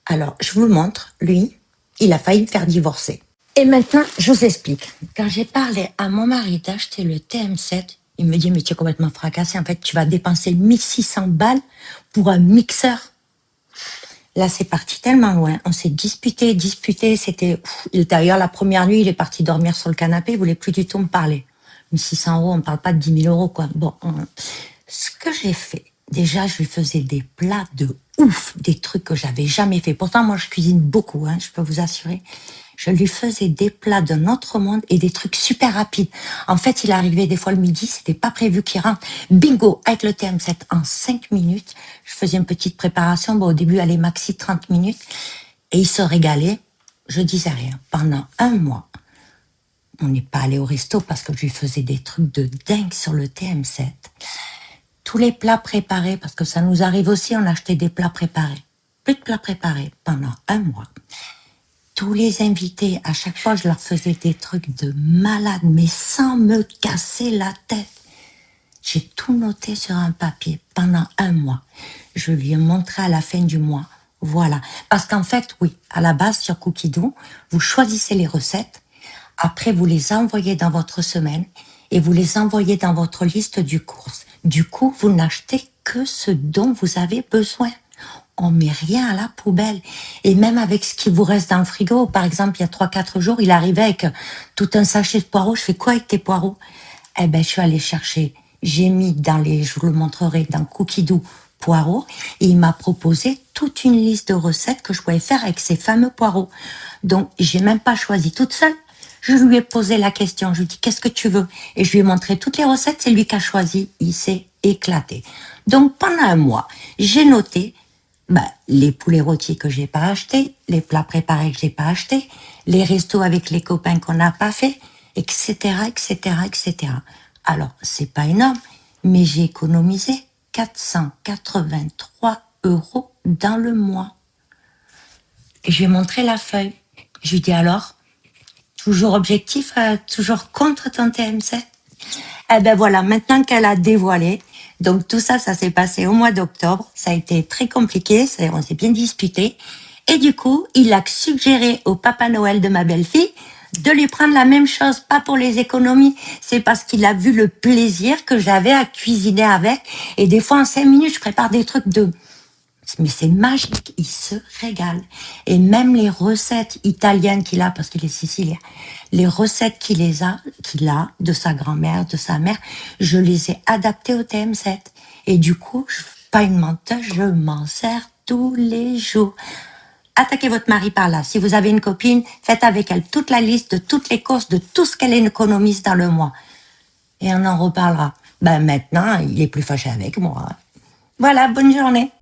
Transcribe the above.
Alors, je vous le montre, lui, il a failli me faire divorcer. Et maintenant, je vous explique. Quand j'ai parlé à mon mari d'acheter le TM7, il me dit, mais tu es complètement fracassé. En fait, tu vas dépenser 1600 balles pour un mixeur. Là, c'est parti tellement loin. On s'est disputé. C'était, d'ailleurs, la première nuit, il est parti dormir sur le canapé. Il voulait plus du tout me parler. 1600 euros, on ne parle pas de 10 000 euros, quoi. Bon, ce que j'ai fait, déjà, je lui faisais des plats de ouf, des trucs que j'avais jamais fait. Pourtant, moi, je cuisine beaucoup, hein, je peux vous assurer. Je lui faisais des plats d'un autre monde et des trucs super rapides. En fait, il arrivait des fois le midi, c'était pas prévu qu'il rentre. Bingo, avec le TM7 en 5 minutes. Je faisais une petite préparation. Bon, au début, allez, maxi 30 minutes. Et il se régalait. Je disais rien. Pendant un mois, on n'est pas allé au resto parce que je lui faisais des trucs de dingue sur le TM7. Tous les plats préparés, parce que ça nous arrive aussi, on achetait des plats préparés. Plus de plats préparés pendant un mois. Tous les invités, à chaque fois, je leur faisais des trucs de malade, mais sans me casser la tête. J'ai tout noté sur un papier pendant un mois. Je lui ai montré à la fin du mois. Voilà. Parce qu'en fait, oui, à la base, sur Cookidoo, vous choisissez les recettes. Après, vous les envoyez dans votre semaine et vous les envoyez dans votre liste du course. Du coup, vous n'achetez que ce dont vous avez besoin. On met rien à la poubelle. Et même avec ce qui vous reste dans le frigo, par exemple, il y a 3-4 jours, il arrivait avec tout un sachet de poireaux. Je fais quoi avec tes poireaux? Eh ben, je suis allée chercher. J'ai mis je vous le montrerai, dans Cookidoo, poireaux. Et il m'a proposé toute une liste de recettes que je pouvais faire avec ces fameux poireaux. Donc, j'ai même pas choisi toute seule. Je lui ai posé la question. Je lui ai dit, qu'est-ce que tu veux? Et je lui ai montré toutes les recettes. C'est lui qui a choisi. Il s'est éclaté. Donc, pendant un mois, j'ai noté les poulets rôtis que j'ai pas achetés, les plats préparés que j'ai pas achetés, les restos avec les copains qu'on n'a pas fait, etc., etc., etc. Alors, c'est pas énorme, mais j'ai économisé 483 € dans le mois. Et je lui ai montré la feuille. Je lui ai dit alors, toujours objectif, toujours contre ton TM7? Eh ben voilà, maintenant qu'elle a dévoilé, donc tout ça, ça s'est passé au mois d'octobre. Ça a été très compliqué, on s'est bien disputé. Et du coup, il a suggéré au Papa Noël de ma belle-fille de lui prendre la même chose, pas pour les économies, c'est parce qu'il a vu le plaisir que j'avais à cuisiner avec. Et des fois, en 5 minutes, je prépare des trucs mais c'est magique, il se régale. Et même les recettes italiennes qu'il a, parce qu'il est sicilien, les recettes qu'il a de sa grand-mère, de sa mère, je les ai adaptées au TM7. Et du coup, pas une menteuse, je m'en sers tous les jours. Attaquez votre mari par là. Si vous avez une copine, faites avec elle toute la liste de toutes les courses, de tout ce qu'elle économise dans le mois. Et on en reparlera. Maintenant, il est plus fâché avec moi. Voilà, bonne journée.